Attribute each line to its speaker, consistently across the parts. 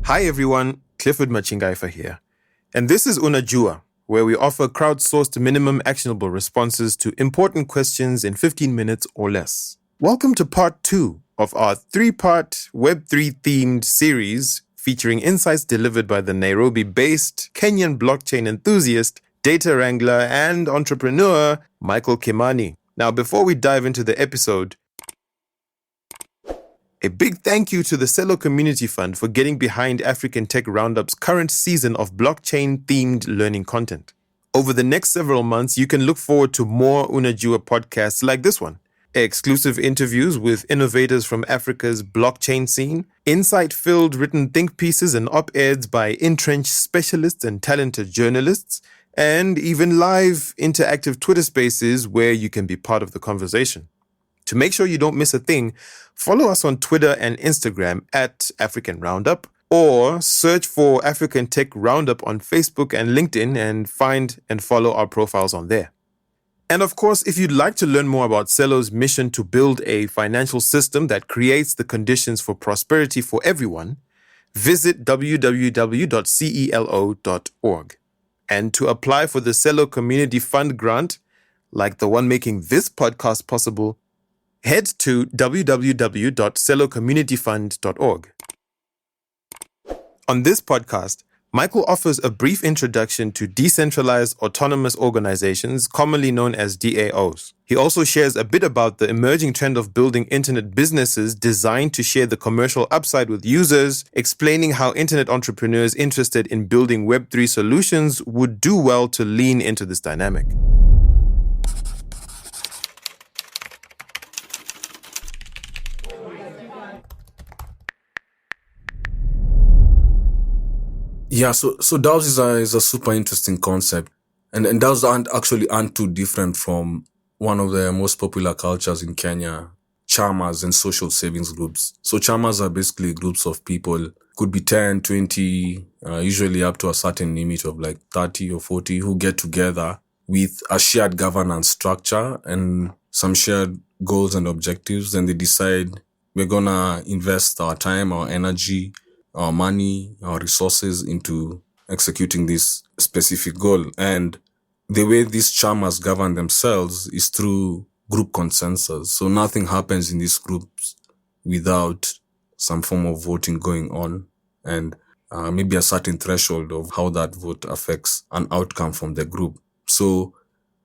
Speaker 1: Hi everyone, Clifford Machingaifa here. And this is UNAJUA, where we offer crowdsourced minimum actionable responses to important questions in 15 minutes or less. Welcome to part 2 of our 3-part Web3 themed series featuring insights delivered by the Nairobi-based Kenyan blockchain enthusiast, data wrangler, and entrepreneur, Michael Kimani. Now, before we dive into the episode, a big thank you to the Celo Community Fund for getting behind African Tech Roundup's current season of blockchain-themed learning content. Over the next several months, you can look forward to more UNAJUA podcasts like this one, exclusive interviews with innovators from Africa's blockchain scene, insight-filled written think pieces and op-eds by entrenched specialists and talented journalists, and even live interactive Twitter spaces where you can be part of the conversation. To make sure you don't miss a thing, follow us on Twitter and Instagram at African Roundup, or search for African Tech Roundup on Facebook and LinkedIn and find and follow our profiles on there. And of course, if you'd like to learn more about Celo's mission to build a financial system that creates the conditions for prosperity for everyone, visit www.celo.org. And to apply for the Celo Community Fund grant, like the one making this podcast possible, head to www.celocommunityfund.org. On this podcast, Michael offers a brief introduction to Decentralized Autonomous Organizations, commonly known as DAOs. He also shares a bit about the emerging trend of building internet businesses designed to share the commercial upside with users, explaining how internet entrepreneurs interested in building Web3 solutions would do well to lean into this dynamic.
Speaker 2: Yeah, so DAOs is a super interesting concept. And DAOs aren't too different from one of the most popular cultures in Kenya, chamas and social savings groups. So chamas are basically groups of people, could be 10, 20, usually up to a certain limit of like 30 or 40, who get together with a shared governance structure and some shared goals and objectives. And they decide we're gonna invest our time, our energy, our money, our resources into executing this specific goal. And the way these chamas govern themselves is through group consensus. So nothing happens in these groups without some form of voting going on and maybe a certain threshold of how that vote affects an outcome from the group. So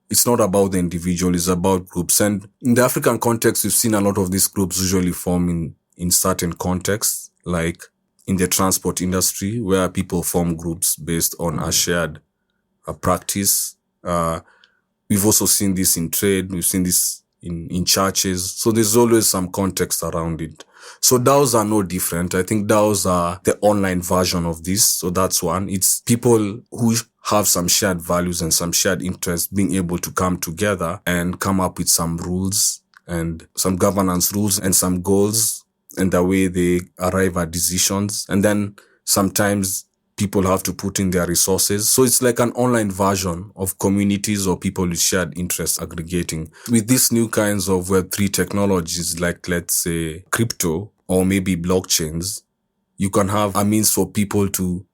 Speaker 2: it's not about the individual, it's about groups. And in the African context, we've seen a lot of these groups usually form in certain contexts, like in the transport industry, where people form groups based on a shared practice. We've also seen this in trade. We've seen this in churches. So there's always some context around it. So DAOs are no different. I think DAOs are the online version of this. So that's one. It's people who have some shared values and some shared interests being able to come together and come up with some rules and some governance rules and some goals and the way they arrive at decisions. And then sometimes people have to put in their resources. So it's like an online version of communities or people with shared interests aggregating. With these new kinds of Web3 technologies, like let's say crypto or maybe blockchains, you can have a means for people to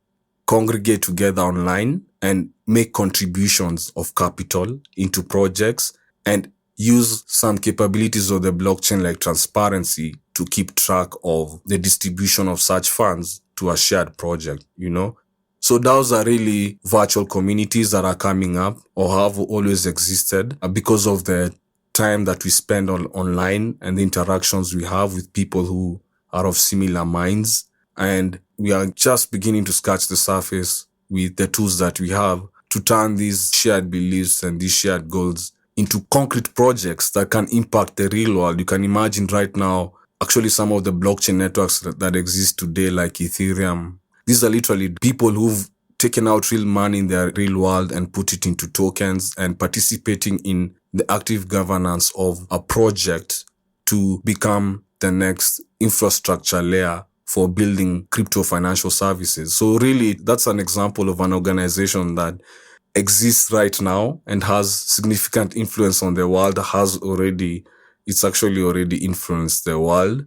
Speaker 2: congregate together online and make contributions of capital into projects and use some capabilities of the blockchain like transparency to keep track of the distribution of such funds to a shared project, you know? So DAOs are really virtual communities that are coming up or have always existed because of the time that we spend online and the interactions we have with people who are of similar minds. And we are just beginning to scratch the surface with the tools that we have to turn these shared beliefs and these shared goals into concrete projects that can impact the real world. You can imagine right now, actually some of the blockchain networks that exist today, like Ethereum, these are literally people who've taken out real money in their real world and put it into tokens and participating in the active governance of a project to become the next infrastructure layer for building crypto financial services. So really, that's an example of an organization that exists right now and has significant influence on the world, it's actually already influenced the world.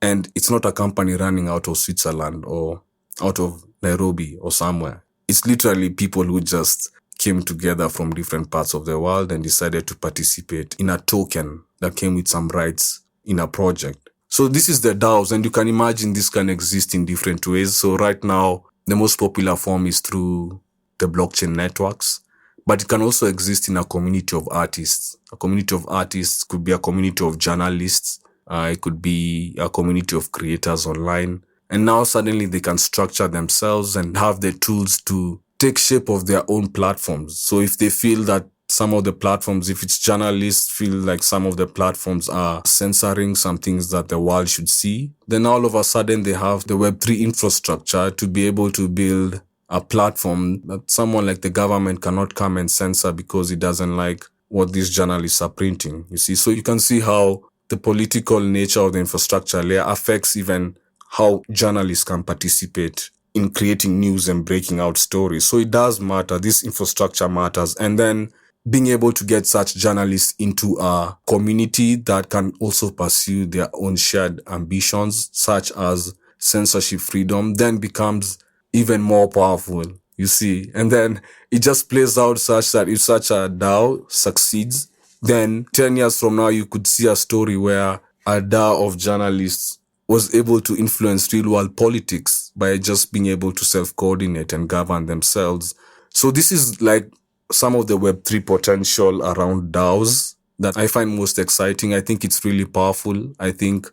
Speaker 2: And it's not a company running out of Switzerland or out of Nairobi or somewhere. It's literally people who just came together from different parts of the world and decided to participate in a token that came with some rights in a project. So this is the DAOs, and you can imagine this can exist in different ways. So right now, the most popular form is through the blockchain networks, but it can also exist in a community of artists. A community of artists could be a community of journalists. It could be a community of creators online. And now suddenly they can structure themselves and have the tools to take shape of their own platforms. So if they feel that some of the platforms, if it's journalists feel like some of the platforms are censoring some things that the world should see, then all of a sudden they have the Web3 infrastructure to be able to build a platform that someone like the government cannot come and censor because it doesn't like what these journalists are printing. You see, so you can see how the political nature of the infrastructure layer affects even how journalists can participate in creating news and breaking out stories. So it does matter. This infrastructure matters. And then being able to get such journalists into a community that can also pursue their own shared ambitions, such as censorship freedom, then becomes even more powerful, you see. And then it just plays out such that if such a DAO succeeds, then 10 years from now, you could see a story where a DAO of journalists was able to influence real world politics by just being able to self-coordinate and govern themselves. So this is like some of the Web3 potential around DAOs that I find most exciting. I think it's really powerful. I think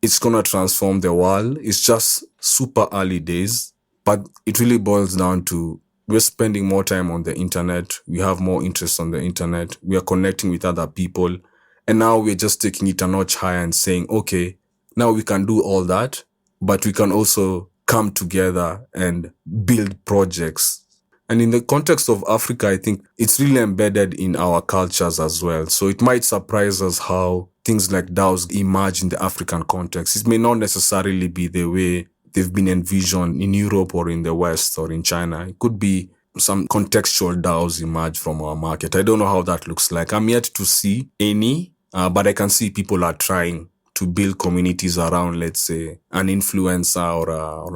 Speaker 2: it's going to transform the world. It's just super early days, but it really boils down to we're spending more time on the internet. We have more interest on the internet. We are connecting with other people. And now we're just taking it a notch higher and saying, okay, now we can do all that, but we can also come together and build projects. And in the context of Africa, I think it's really embedded in our cultures as well. So it might surprise us how things like DAOs emerge in the African context. It may not necessarily be the way they've been envisioned in Europe or in the West or in China. It could be some contextual DAOs emerge from our market. I don't know how that looks like. I'm yet to see any, but I can see people are trying to build communities around, let's say, an influencer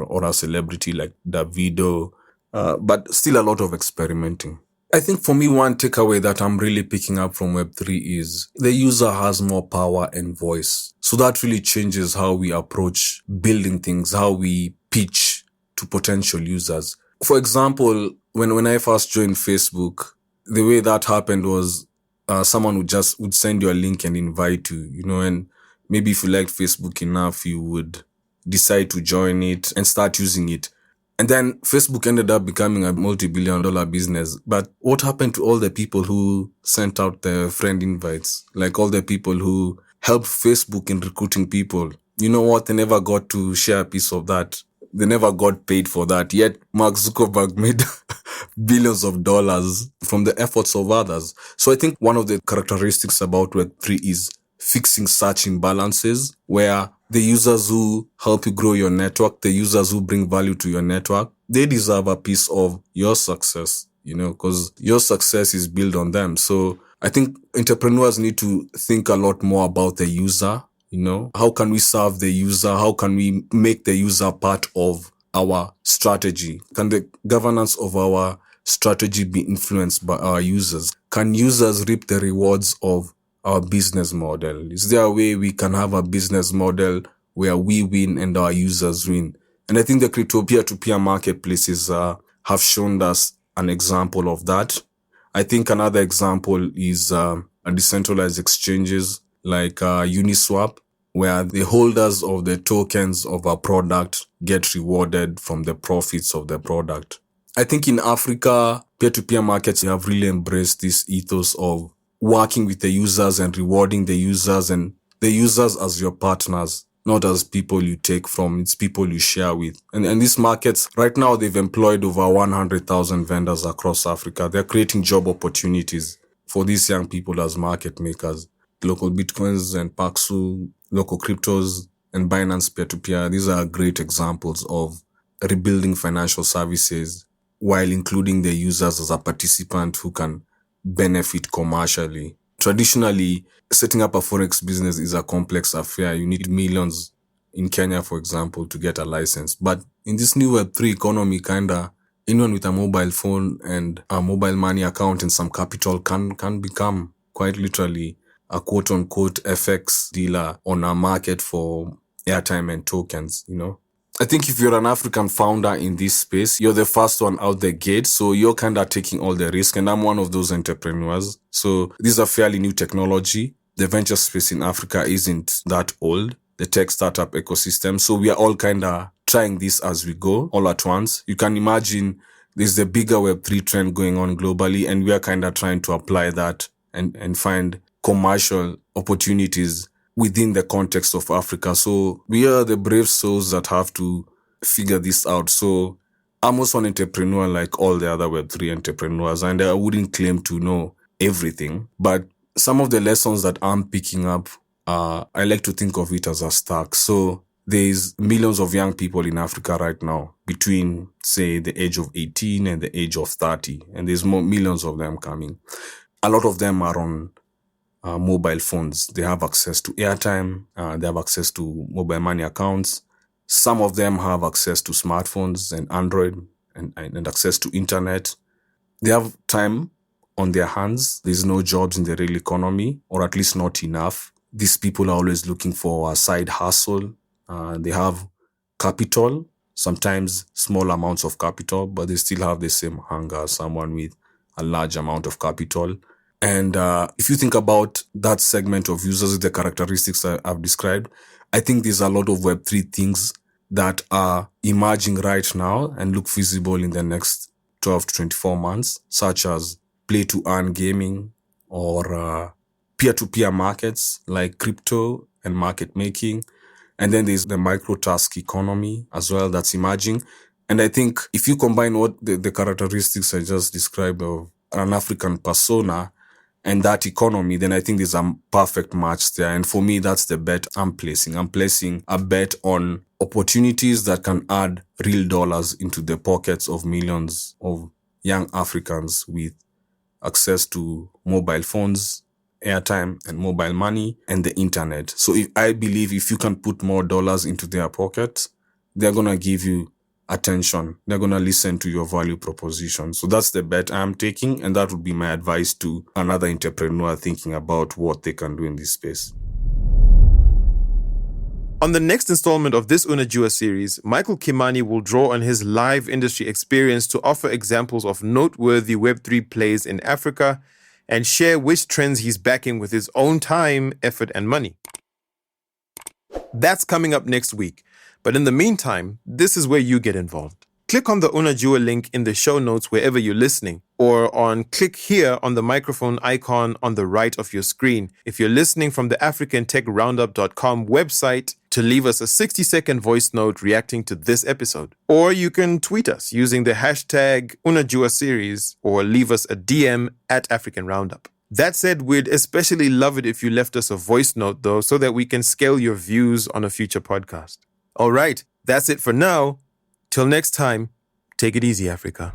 Speaker 2: or a celebrity like Davido, but still a lot of experimenting. I think for me, one takeaway that I'm really picking up from Web3 is the user has more power and voice. So that really changes how we approach building things, how we pitch to potential users. For example, when I first joined Facebook, the way that happened was someone would send you a link and invite you, and maybe if you liked Facebook enough, you would decide to join it and start using it. And then Facebook ended up becoming a multi-billion-dollar business. But what happened to all the people who sent out the friend invites? Like all the people who helped Facebook in recruiting people? You know what? They never got to share a piece of that. They never got paid for that. Yet Mark Zuckerberg made billions of dollars from the efforts of others. So I think one of the characteristics about Web3 is fixing such imbalances where the users who help you grow your network, the users who bring value to your network, they deserve a piece of your success, because your success is built on them. So I think entrepreneurs need to think a lot more about the user, how can we serve the user? How can we make the user part of our strategy? Can the governance of our strategy be influenced by our users? Can users reap the rewards of our business model? Is there a way we can have a business model where we win and our users win? And I think the crypto peer-to-peer marketplaces have shown us an example of that. I think another example is decentralized exchanges like Uniswap, where the holders of the tokens of a product get rewarded from the profits of the product. I think in Africa, peer-to-peer markets have really embraced this ethos of working with the users and rewarding the users, and the users as your partners, not as people you take from, it's people you share with. And these markets, right now, they've employed over 100,000 vendors across Africa. They're creating job opportunities for these young people as market makers. Local Bitcoins and Paxu, local cryptos, and Binance peer-to-peer, these are great examples of rebuilding financial services while including the users as a participant who can benefit commercially. Traditionally, setting up a forex business is a complex affair. You need millions in Kenya, for example, to get a license. But in this new Web3 economy, anyone with a mobile phone and a mobile money account and some capital can become quite literally a quote-unquote FX dealer on a market for airtime and tokens, I think if you're an African founder in this space, you're the first one out the gate. So you're kind of taking all the risk. And I'm one of those entrepreneurs. So this is a fairly new technology. The venture space in Africa isn't that old, the tech startup ecosystem. So we are all kind of trying this as we go all at once. You can imagine there's the bigger Web3 trend going on globally. And we are kind of trying to apply that and find commercial opportunities within the context of Africa. So we are the brave souls that have to figure this out. So I'm also an entrepreneur like all the other Web3 entrepreneurs, and I wouldn't claim to know everything. But some of the lessons that I'm picking up, I like to think of it as a stack. So there's millions of young people in Africa right now between, say, the age of 18 and the age of 30. And there's millions of them coming. A lot of them are on mobile phones. They have access to airtime. They have access to mobile money accounts. Some of them have access to smartphones and Android and access to internet. They have time on their hands. There's no jobs in the real economy, or at least not enough. These people are always looking for a side hustle. They have capital, sometimes small amounts of capital, but they still have the same hunger as someone with a large amount of capital. And if you think about that segment of users with the characteristics that I've described, I think there's a lot of Web3 things that are emerging right now and look feasible in the next 12 to 24 months, such as play-to-earn gaming or peer-to-peer markets like crypto and market making. And then there's the micro-task economy as well that's emerging. And I think if you combine what the characteristics I just described of an African persona and that economy, then I think there's a perfect match there. And for me, that's the bet I'm placing. I'm placing a bet on opportunities that can add real dollars into the pockets of millions of young Africans with access to mobile phones, airtime and mobile money, and the internet. So I believe if you can put more dollars into their pockets, they're going to give you attention. They're going to listen to your value proposition. So that's the bet I'm taking. And that would be my advice to another entrepreneur thinking about what they can do in this space.
Speaker 1: On the next installment of this UNAJUA series, Michael Kimani will draw on his live industry experience to offer examples of noteworthy Web3 plays in Africa and share which trends he's backing with his own time, effort, and money. That's coming up next week. But in the meantime, this is where you get involved. Click on the UNAJUA link in the show notes wherever you're listening, or click here on the microphone icon on the right of your screen if you're listening from the africantechroundup.com website to leave us a 60-second voice note reacting to this episode. Or you can tweet us using the hashtag UNAJUA series or leave us a DM at African Roundup. That said, we'd especially love it if you left us a voice note though, so that we can scale your views on a future podcast. All right, that's it for now. Till next time, take it easy, Africa.